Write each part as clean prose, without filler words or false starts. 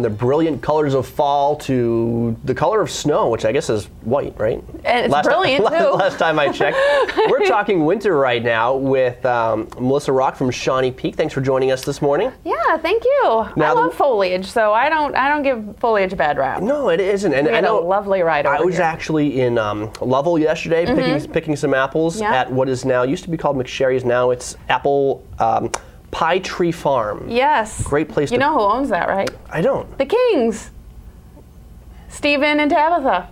The brilliant colors of fall to the color of snow, which I guess is white, right? And it's brilliant, too. Last time I checked. We're talking winter right now with Melissa Rock from Shawnee Peak. Thanks for joining us this morning. Yeah, thank you. I love foliage, so I don't give foliage a bad rap. No, it isn't. And I know a lovely ride over I was here. actually in Lovell yesterday picking some apples at what is now used to be called McSherry's. Now it's Apple Pie Tree Farm. Yes. Great place. You know who owns that, right? I don't. The Kings. Stephen and Tabitha.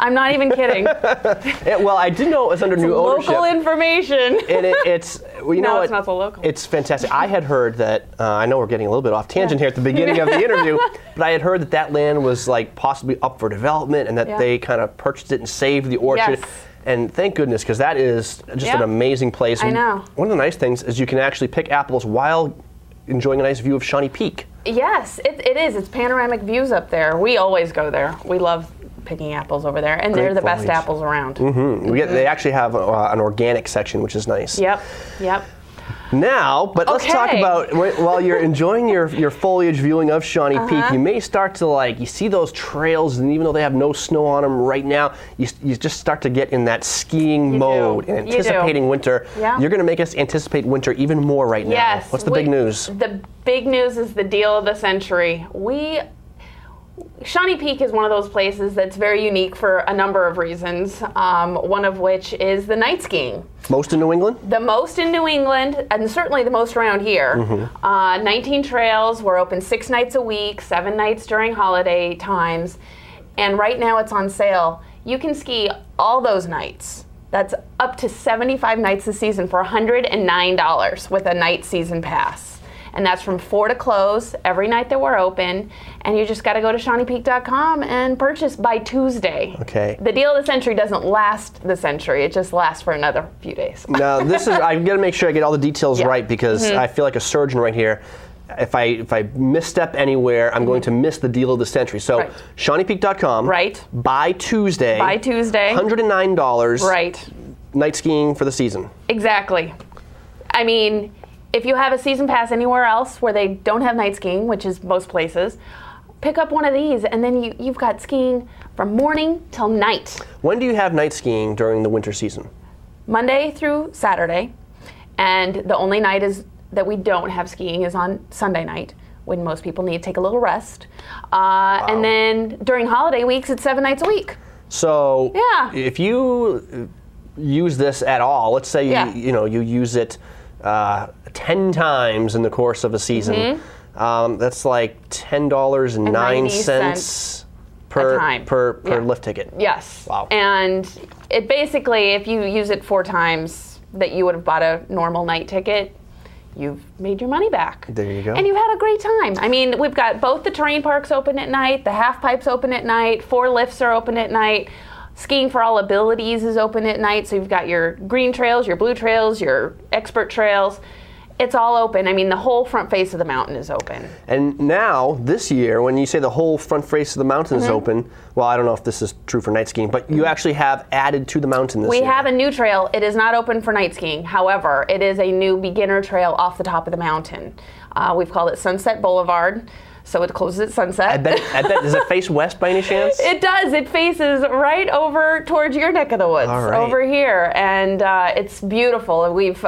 I'm not even kidding. Well, I did know it was under new ownership. Local information. And it's well, you know what? It's not so local. It's fantastic. I had heard that. I know we're getting a little bit off tangent here at the beginning of the interview, but I had heard that that land was like possibly up for development, and that they kind of purchased it and saved the orchard. Yes. And thank goodness, because that is just an amazing place. I know. One of the nice things is you can actually pick apples while enjoying a nice view of Shawnee Peak. Yes, it is. It's panoramic views up there. We always go there. We love picking apples over there, and they're the best apples around. They actually have an organic section, which is nice. Yep. Now, but let's talk about, while you're enjoying your foliage viewing of Shawnee Peak, you may start to you see those trails, and even though they have no snow on them right now, you just start to get in that skiing mode and anticipating winter. Yeah. You're going to make us anticipate winter even more right now. Yes. What's the big news? The big news is the deal of the century. Shawnee Peak is one of those places that's very unique for a number of reasons, one of which is the night skiing. Most in New England? The most in New England, and certainly the most around here. 19 trails. We're open 6 nights a week, 7 nights during holiday times, and right now it's on sale. You can ski all those nights. That's up to 75 nights a season for $109 with a night season pass. And that's from 4 to close every night that we're open. And you just got to go to ShawneePeak.com and purchase by Tuesday. Okay. The deal of the century doesn't last the century. It just lasts for another few days. Now, I've got to make sure I get all the details right, because I feel like a surgeon right here. If I misstep anywhere, I'm going to miss the deal of the century. So, ShawneePeak.com. Right. By Tuesday. $109. Right. Night skiing for the season. Exactly. I mean, if you have a season pass anywhere else where they don't have night skiing, which is most places, pick up one of these, and then you've got skiing from morning till night. When do you have night skiing during the winter season? Monday through Saturday, and the only night that we don't have skiing is on Sunday night, when most people need to take a little rest. And then during holiday weeks, it's 7 nights a week. So if you use this at all, let's say you use it 10 times in the course of a season. That's like $10.09 per lift ticket. Yes. Wow. And it basically, if you use it 4 times that you would have bought a normal night ticket, you've made your money back. There you go. And you've had a great time. I mean, we've got both the terrain parks open at night, the half pipes open at night, 4 lifts are open at night. Skiing for All Abilities is open at night, so you've got your green trails, your blue trails, your expert trails. It's all open. I mean, the whole front face of the mountain is open. And now, this year, when you say the whole front face of the mountain is open, well, I don't know if this is true for night skiing, but you actually have added to the mountain this year. We have a new trail. It is not open for night skiing. However, it is a new beginner trail off the top of the mountain. We've called it Sunset Boulevard. So it closes at sunset. I bet. Does it face west by any chance? It does. It faces right over towards your neck of the woods, over here, and it's beautiful. We've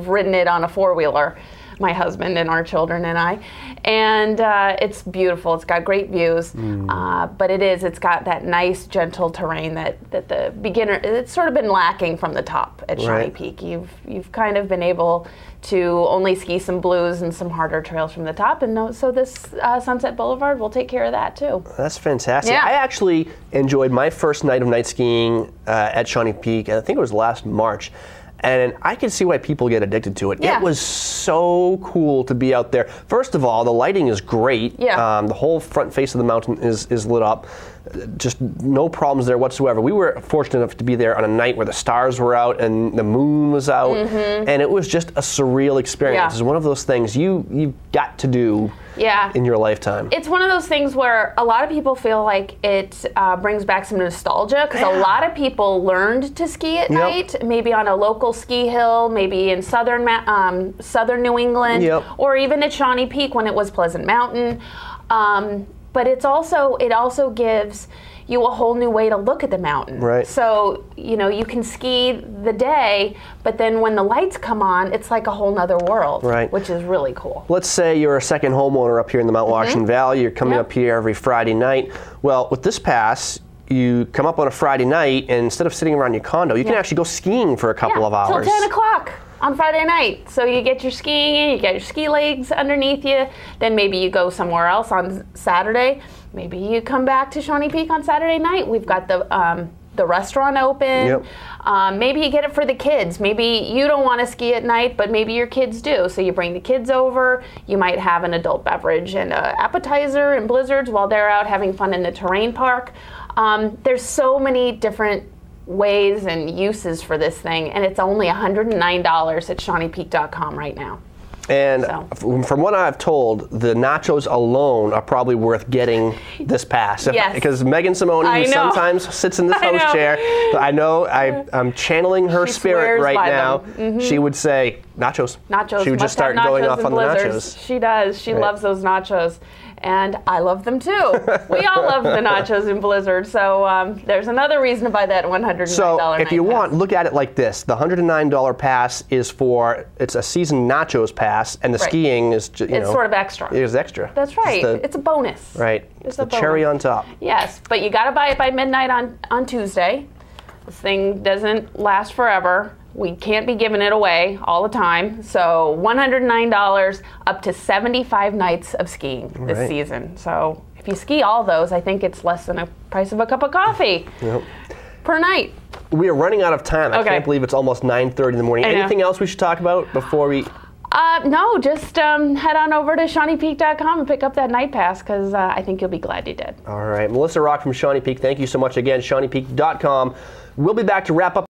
ridden it on a 4-wheeler, my husband and our children and I, and it's beautiful. It's got great views, but it's got that nice, gentle terrain that the beginner. It's sort of been lacking from the top at Shawnee Peak. You've kind of been able to only ski some blues and some harder trails from the top, and so this Sunset Boulevard will take care of that too. That's fantastic. Yeah. I actually enjoyed my first night of night skiing at Shawnee Peak. I think it was last March. And I can see why people get addicted to it. Yeah. It was so cool to be out there. First of all, the lighting is great. Yeah. The whole front face of the mountain is lit up. Just no problems there whatsoever. We were fortunate enough to be there on a night where the stars were out and the moon was out. And it was just a surreal experience. Yeah. It's one of those things you've got to do in your lifetime. It's one of those things where a lot of people feel like it brings back some nostalgia, because a lot of people learned to ski at night, maybe on a local ski hill, maybe in southern New England, or even at Shawnee Peak when it was Pleasant Mountain. But it also gives you a whole new way to look at the mountain. Right. So, you can ski the day, but then when the lights come on, it's like a whole nother world, right, which is really cool. Let's say you're a second homeowner up here in the Mount Washington Valley. You're coming up here every Friday night. Well, with this pass, you come up on a Friday night, and instead of sitting around your condo, you can actually go skiing for a couple of hours. Till 10 o'clock. On Friday night. So you get your skiing in, you get your ski legs underneath you, then maybe you go somewhere else on Saturday. Maybe you come back to Shawnee Peak on Saturday night. We've got the restaurant open. Yep. Maybe you get it for the kids. Maybe you don't want to ski at night, but maybe your kids do. So you bring the kids over. You might have an adult beverage and an appetizer and blizzards while they're out having fun in the terrain park. There's so many different ways and uses for this thing, and it's only $109 at ShawneePeak.com right now. And from what I've told, the nachos alone are probably worth getting this pass. Yes. Because Megan Simone, who sometimes sits in this host chair, I know I'm channeling her spirit right now. She would say, nachos. Nachos. She would just start going off on the nachos. She does. She loves those nachos. And I love them too. We all love the nachos and blizzard. So there's another reason to buy that $109 So if you pass. want, look at it like this. The $109 pass is it's a season nachos pass, and the skiing is just, it's sort of extra. It is extra. That's right. It's a bonus. Right. It's the cherry on top. Yes, but you got to buy it by midnight on Tuesday. This thing doesn't last forever. We can't be giving it away all the time. So $109 up to 75 nights of skiing this season. So if you ski all those, I think it's less than the price of a cup of coffee per night. We are running out of time. I can't believe it's almost 9:30 in the morning. Anything else we should talk about before we... No, just head on over to ShawneePeak.com and pick up that night pass, because I think you'll be glad you did. All right. Melissa Rock from Shawnee Peak, thank you so much again. ShawneePeak.com. We'll be back to wrap up